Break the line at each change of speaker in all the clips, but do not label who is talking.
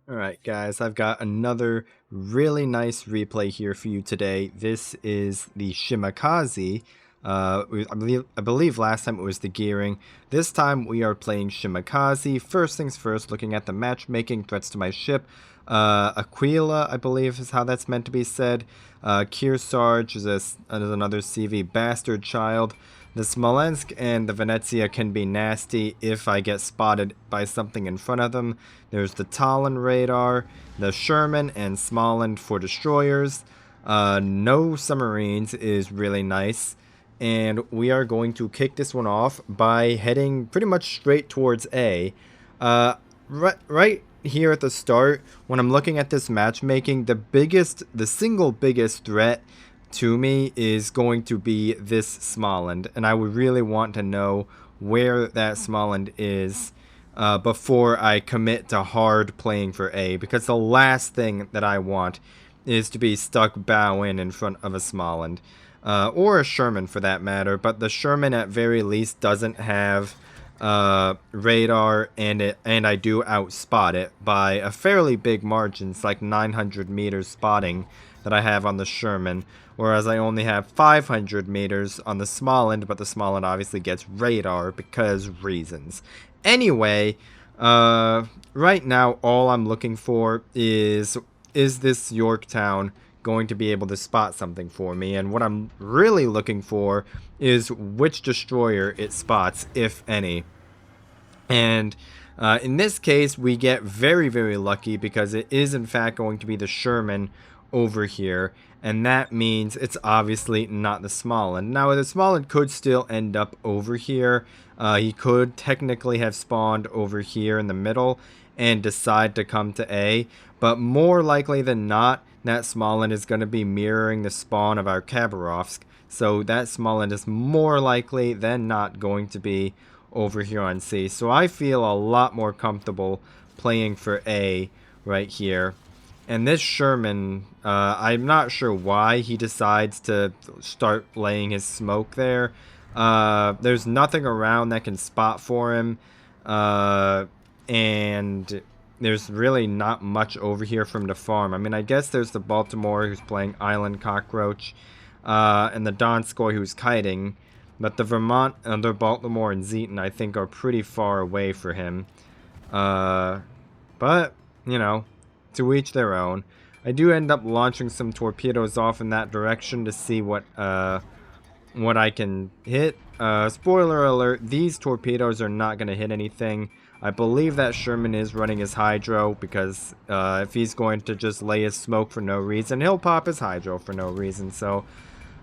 Alright guys, I've got another really nice replay here for you today. This is the Shimakaze. I believe last time it was the gearing. This time we are playing Shimakaze. First things first, looking at the matchmaking, threats to my ship. Aquila, I believe is how that's meant to be said. Kearsarge is another CV bastard child. The Smolensk and the Venezia can be nasty if I get spotted by something in front of them. There's the Talon radar, the Sherman and Smolensk for destroyers. No submarines is really nice. And we are going to kick this one off by heading pretty much straight towards A. Right here at the start, when I'm looking at this matchmaking, the single biggest threat to me is going to be this Smolensk, and I would really want to know where that Smolensk is before I commit to hard playing for A, because the last thing that I want is to be stuck bow in front of a Smolensk, or a Sherman for that matter, but the Sherman at very least doesn't have radar, and I do outspot it by a fairly big margin. It's like 900 meters spotting that I have on the Sherman, whereas I only have 500 meters on the Smolensk, but the Smolensk obviously gets radar because reasons. Anyway, right now all I'm looking for is this Yorktown going to be able to spot something for me, and what I'm really looking for is which destroyer it spots, if any. And in this case, we get very, very lucky because it is in fact going to be the Sherman over here, and that means it's obviously not the Smolensk. Now, the Smolensk could still end up over here. He could technically have spawned over here in the middle and decide to come to A, but more likely than not, that Smolensk is going to be mirroring the spawn of our Khabarovsk, so that Smolensk is more likely than not going to be over here on C. So I feel a lot more comfortable playing for A right here. And this Sherman, I'm not sure why he decides to start laying his smoke there. There's nothing around that can spot for him. And there's really not much over here from the farm. I mean, I guess there's the Baltimore who's playing Island Cockroach. And the Donskoy who's kiting. But the Vermont, the Baltimore, and Zeton, I think, are pretty far away for him. But, you know, to each their own. I do end up launching some torpedoes off in that direction to see what I can hit. Spoiler alert, these torpedoes are not going to hit anything. I believe that Sherman is running his hydro, because if he's going to just lay his smoke for no reason, he'll pop his hydro for no reason. So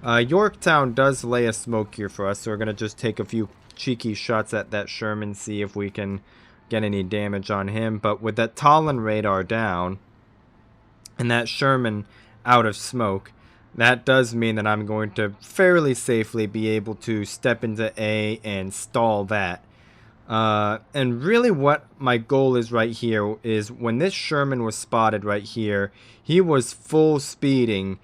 Yorktown does lay a smoke here for us, so we're going to just take a few cheeky shots at that Sherman, see if we can get any damage on him. But with that Talon radar down and that Sherman out of smoke, that does mean that I'm going to fairly safely be able to step into A and stall that. And really what my goal is right here is when this Sherman was spotted right here, he was full speeding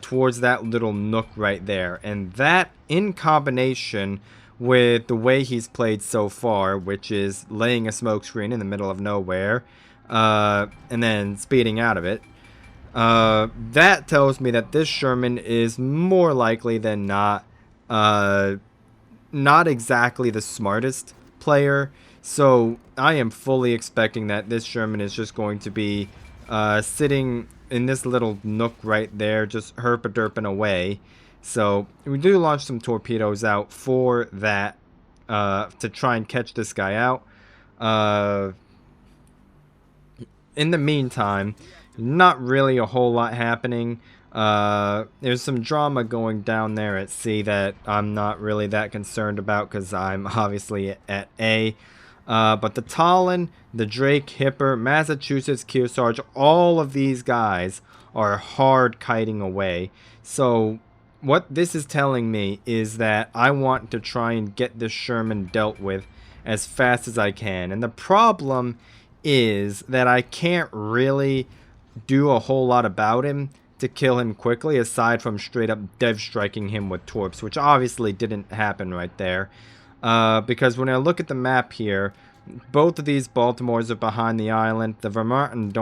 towards that little nook right there. And that, in combination with the way he's played so far, which is laying a smokescreen in the middle of nowhere, and then speeding out of it, that tells me that this Sherman is more likely than not not exactly the smartest player. So I am fully expecting that this Sherman is just going to be sitting in this little nook right there, just herpa-derping away. So we do launch some torpedoes out for that, to try and catch this guy out. In the meantime, not really a whole lot happening. There's some drama going down there at sea that I'm not really that concerned about because I'm obviously at A. But the Talon, the Drake, Hipper, Massachusetts, Kearsarge, all of these guys are hard kiting away. So what this is telling me is that I want to try and get this Sherman dealt with as fast as I can. And the problem is that I can't really do a whole lot about him to kill him quickly, aside from straight up dev striking him with torps, which obviously didn't happen right there. Because when I look at the map here, Both of these Baltimores are behind the island. The Vermont and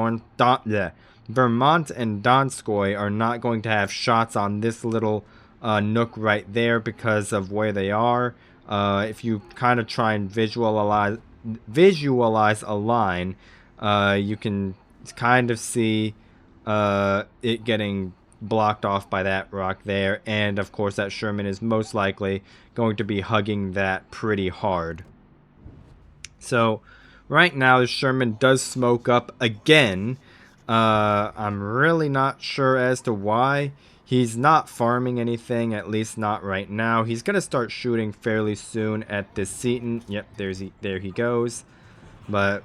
Donskoy are not going to have shots on this little nook right there because of where they are. If you kind of try and visualize a line, you can kind of see it getting blocked off by that rock there, and of course that Sherman is most likely going to be hugging that pretty hard. So right now the Sherman does smoke up again. I'm really not sure as to why. He's not farming anything, at least not right now. He's going to start shooting fairly soon at this Seton. Yep, there he goes. But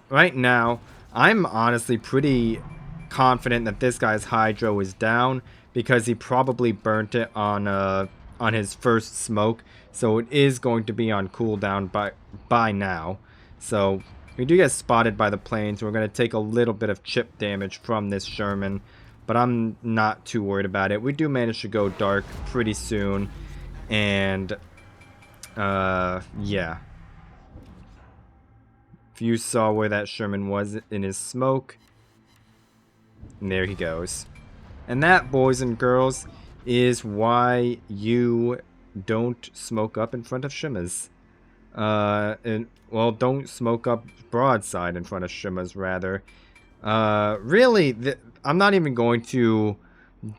right now, I'm honestly pretty confident that this guy's hydro is down because he probably burnt it on his first smoke, so it is going to be on cooldown by now. So we do get spotted by the planes. We're going to take a little bit of chip damage from this Sherman, but I'm not too worried about it. We do manage to go dark pretty soon, and yeah. If you saw where that Sherman was in his smoke, and there he goes. And that, boys and girls, is why you don't smoke up in front of Shimas. Well, don't smoke up broadside in front of Shimas, rather. Really, I'm not even going to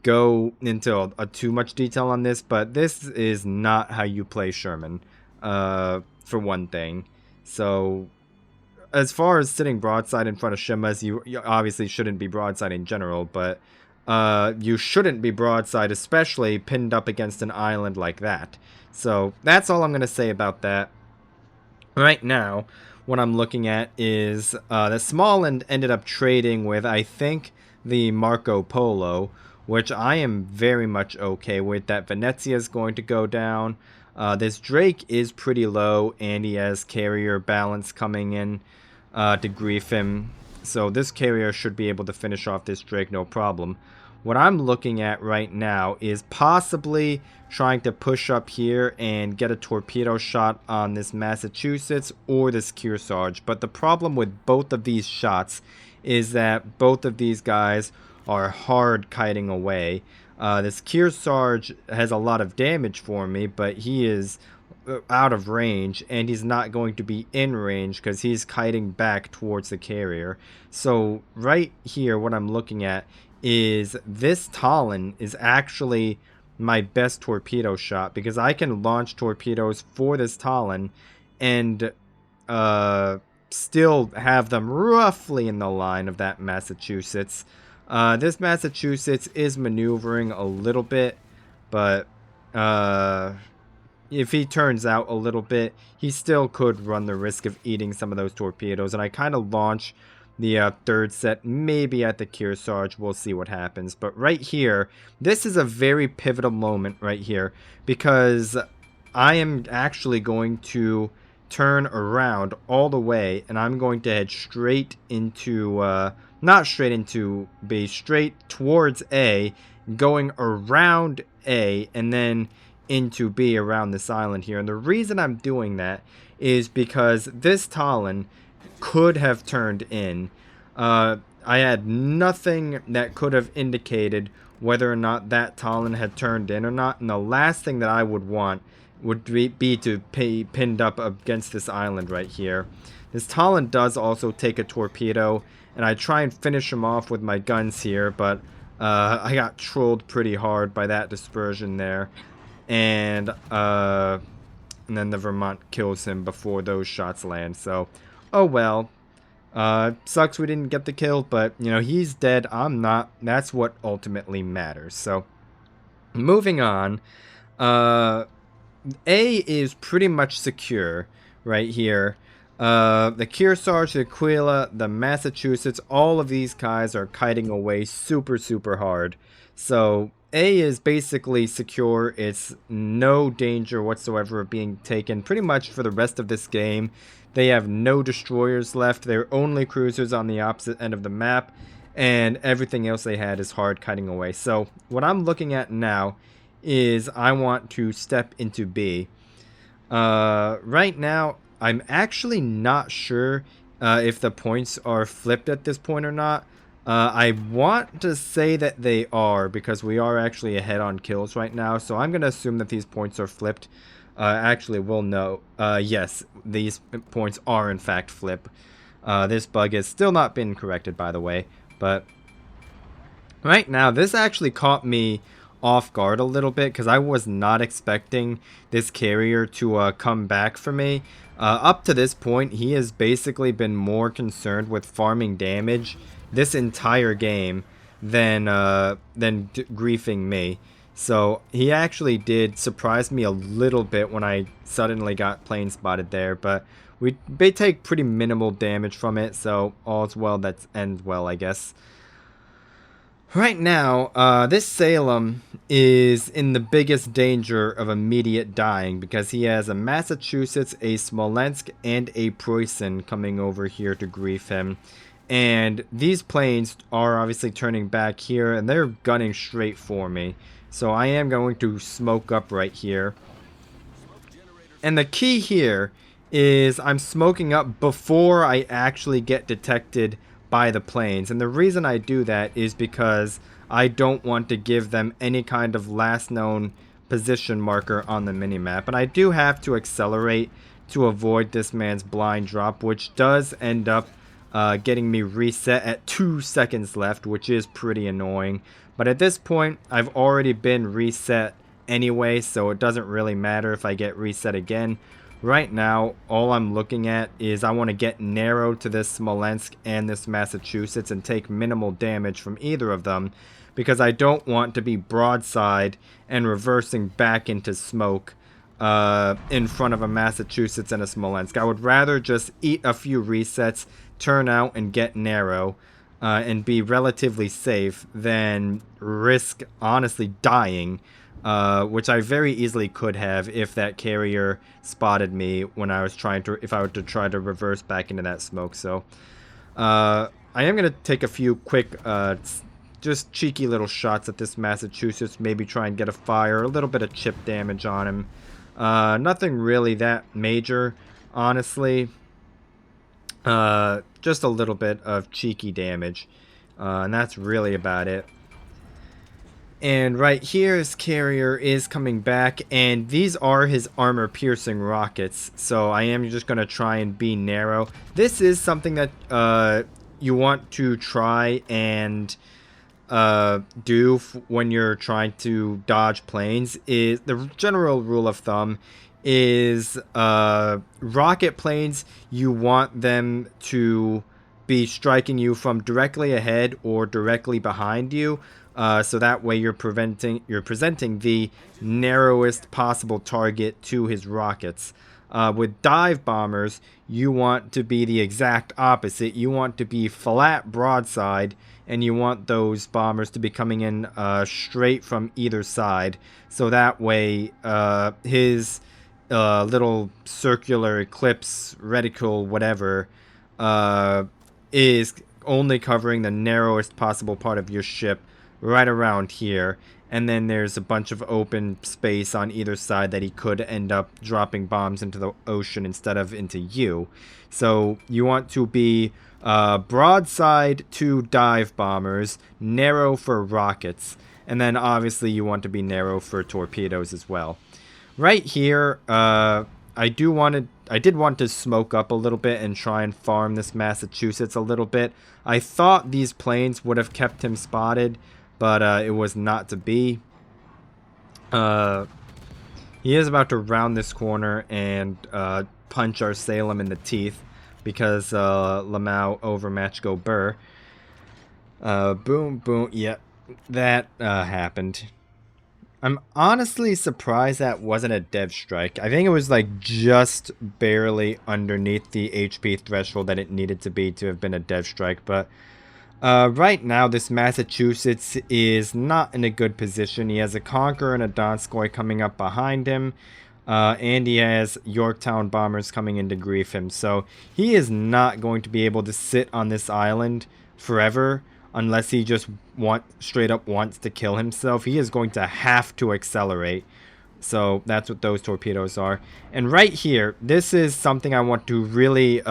go into too much detail on this, but this is not how you play Sherman, for one thing. So as far as sitting broadside in front of Shimas, you obviously shouldn't be broadside in general, but you shouldn't be broadside, especially pinned up against an island like that. So that's all I'm going to say about that. Right now, what I'm looking at is the Smallland ended up trading with, I think, the Marco Polo, which I am very much okay with. That Venezia is going to go down. This Drake is pretty low, and he has carrier balance coming in to grief him. So this carrier should be able to finish off this Drake no problem. What I'm looking at right now is possibly trying to push up here and get a torpedo shot on this Massachusetts or this Kearsarge. But the problem with both of these shots is that both of these guys are hard kiting away. This Kearsarge has a lot of damage for me, but he is out of range, and he's not going to be in range because he's kiting back towards the carrier. So right here, what I'm looking at is this Talon is actually my best torpedo shot because I can launch torpedoes for this Talon and still have them roughly in the line of that Massachusetts. This Massachusetts is maneuvering a little bit, but if he turns out a little bit, he still could run the risk of eating some of those torpedoes. And I kind of launch the third set maybe at the Kearsarge. We'll see what happens. But right here, this is a very pivotal moment right here because I am actually going to turn around all the way, and I'm going to head straight into, not straight into B, straight towards A, going around A, and then into B around this island here. And the reason I'm doing that is because this Talon could have turned in. I had nothing that could have indicated whether or not that Talon had turned in or not, and the last thing that I would want would be to be pinned up against this island right here. This Talon does also take a torpedo, and I try and finish him off with my guns here, but I got trolled pretty hard by that dispersion there. And then the Vermont kills him before those shots land. So, oh well. Sucks we didn't get the kill, but, you know, he's dead. I'm not. That's what ultimately matters. So, moving on. A is pretty much secure right here. The Kearsarge, the Aquila, the Massachusetts, all of these guys are kiting away super, super hard. So, A is basically secure. It's no danger whatsoever of being taken pretty much for the rest of this game. They have no destroyers left. They're only cruisers on the opposite end of the map, and everything else they had is hard kiting away. So what I'm looking at now is I want to step into B. Right now, I'm actually not sure if the points are flipped at this point or not. I want to say that they are because we are actually ahead on kills right now. So I'm going to assume that these points are flipped. Actually, we'll know. Yes, these points are in fact flipped. This bug has still not been corrected, by the way. But right now, this actually caught me off guard a little bit because I was not expecting this carrier to come back for me. Up to this point, he has basically been more concerned with farming damage this entire game than griefing me. So he actually did surprise me a little bit when I suddenly got plane spotted there, but they take pretty minimal damage from it, so all's well that ends well, I guess. Right now, this Salem is in the biggest danger of immediate dying because he has a Massachusetts, a Smolensk, and a Preußen coming over here to grief him. And these planes are obviously turning back here, and they're gunning straight for me. So I am going to smoke up right here. And the key here is I'm smoking up before I actually get detected by the planes. And the reason I do that is because I don't want to give them any kind of last known position marker on the minimap. And I do have to accelerate to avoid this man's blind drop, which does end up getting me reset at 2 seconds left, which is pretty annoying. But at this point, I've already been reset anyway, so it doesn't really matter if I get reset again. Right now, all I'm looking at is I want to get narrow to this Smolensk and this Massachusetts and take minimal damage from either of them because I don't want to be broadside and reversing back into smoke in front of a Massachusetts and a Smolensk. I would rather just eat a few resets, turn out, and get narrow and be relatively safe than risk honestly dying. Which I very easily could have if that carrier spotted me when I was if I were to try to reverse back into that smoke. So, I am going to take a few quick, just cheeky little shots at this Massachusetts, maybe try and get a fire, a little bit of chip damage on him. Nothing really that major, honestly. Just a little bit of cheeky damage, and that's really about it. And right here, his carrier is coming back, and these are his armor-piercing rockets, so I am just going to try and be narrow. This is something that you want to try and do when you're trying to dodge planes. Is the general rule of thumb is rocket planes, you want them to be striking you from directly ahead or directly behind you. So that way you're presenting the narrowest possible target to his rockets. With dive bombers, you want to be the exact opposite. You want to be flat broadside, and you want those bombers to be coming in straight from either side. So that way his little circular eclipse reticle, whatever, is only covering the narrowest possible part of your ship right around here, and then there's a bunch of open space on either side that he could end up dropping bombs into the ocean instead of into you. So you want to be broadside to dive bombers, narrow for rockets, and then obviously you want to be narrow for torpedoes as well. Right here, I did want to smoke up a little bit and try and farm this Massachusetts a little bit. I thought these planes would have kept him spotted, but it was not to be. He is about to round this corner and punch our Salem in the teeth because Lamau overmatched Go Burr. Boom, boom, yep, that happened. I'm honestly surprised that wasn't a dev strike. I think it was like just barely underneath the HP threshold that it needed to be to have been a dev strike, but right now, this Massachusetts is not in a good position. He has a Conqueror and a Donskoy coming up behind him, and he has Yorktown bombers coming in to grief him. So he is not going to be able to sit on this island forever unless he just straight up wants to kill himself. He is going to have to accelerate So that's what those torpedoes are. And right here, this is something I want to really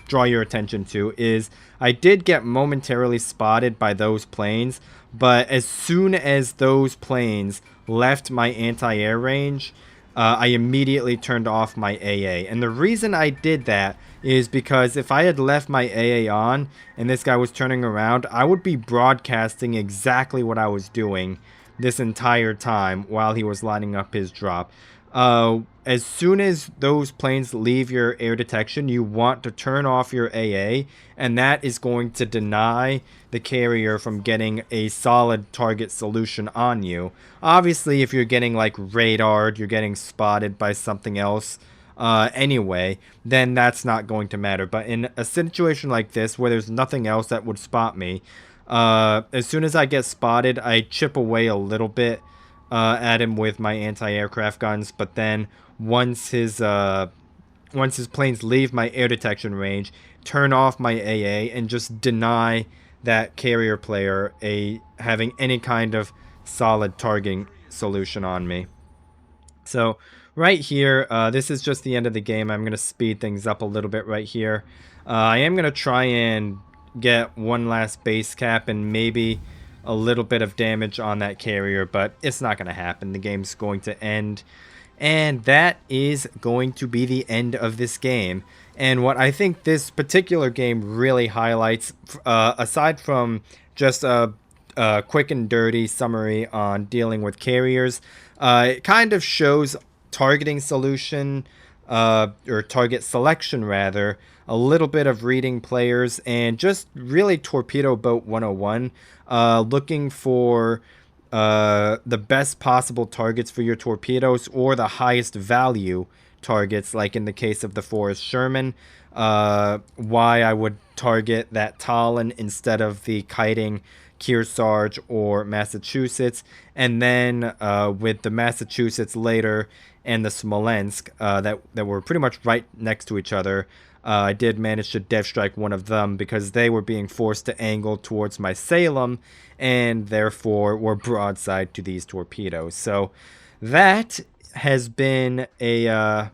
draw your attention to, is I did get momentarily spotted by those planes, but as soon as those planes left my anti-air range, I immediately turned off my AA. And the reason I did that is because if I had left my AA on and this guy was turning around, I would be broadcasting exactly what I was doing this entire time while he was lining up his drop. As soon as those planes leave your air detection, you want to turn off your AA, and that is going to deny the carrier from getting a solid target solution on you. Obviously, if you're getting like radared, you're getting spotted by something else anyway, then that's not going to matter. But in a situation like this where there's nothing else that would spot me, as soon as I get spotted, I chip away a little bit at him with my anti-aircraft guns. But then once his planes leave my air detection range, turn off my AA and just deny that carrier player having any kind of solid targeting solution on me. So right here, this is just the end of the game. I'm going to speed things up a little bit right here. I am going to try and get one last base cap and maybe a little bit of damage on that carrier, but it's not going to happen. The game's going to end. And that is going to be the end of this game. And what I think this particular game really highlights, aside from just a quick and dirty summary on dealing with carriers, it kind of shows targeting solution, or target selection rather, a little bit of reading players, and just really Torpedo Boat 101, looking for the best possible targets for your torpedoes, or the highest value targets, like in the case of the Forrest Sherman. Why I would target that Talon instead of the kiting Kearsarge or Massachusetts, and then with the Massachusetts later and the Smolensk that were pretty much right next to each other, I did manage to dev strike one of them because they were being forced to angle towards my Salem and therefore were broadside to these torpedoes. So that has been a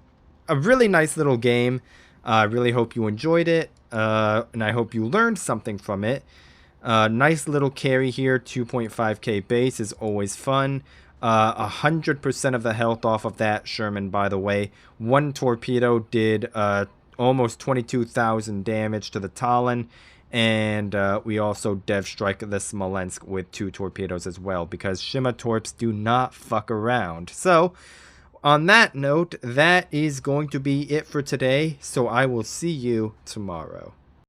really nice little game. I really hope you enjoyed it, and I hope you learned something from it. Nice little carry here, 2.5k base is always fun. 100% of the health off of that Sherman, by the way. One torpedo did almost 22,000 damage to the Talon, and we also dev strike the Smolensk with 2 torpedoes as well, because Shima Torps do not fuck around. So on that note, that is going to be it for today, so I will see you tomorrow.